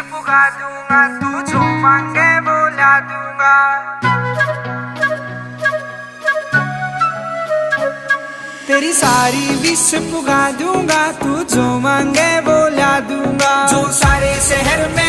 पुगा दूंगा, तू जो मांगे वो ला दूंगा। तेरी सारी विश पुगा दूंगा, तू जो मांगे वो ला दूंगा। जो सारे शहर में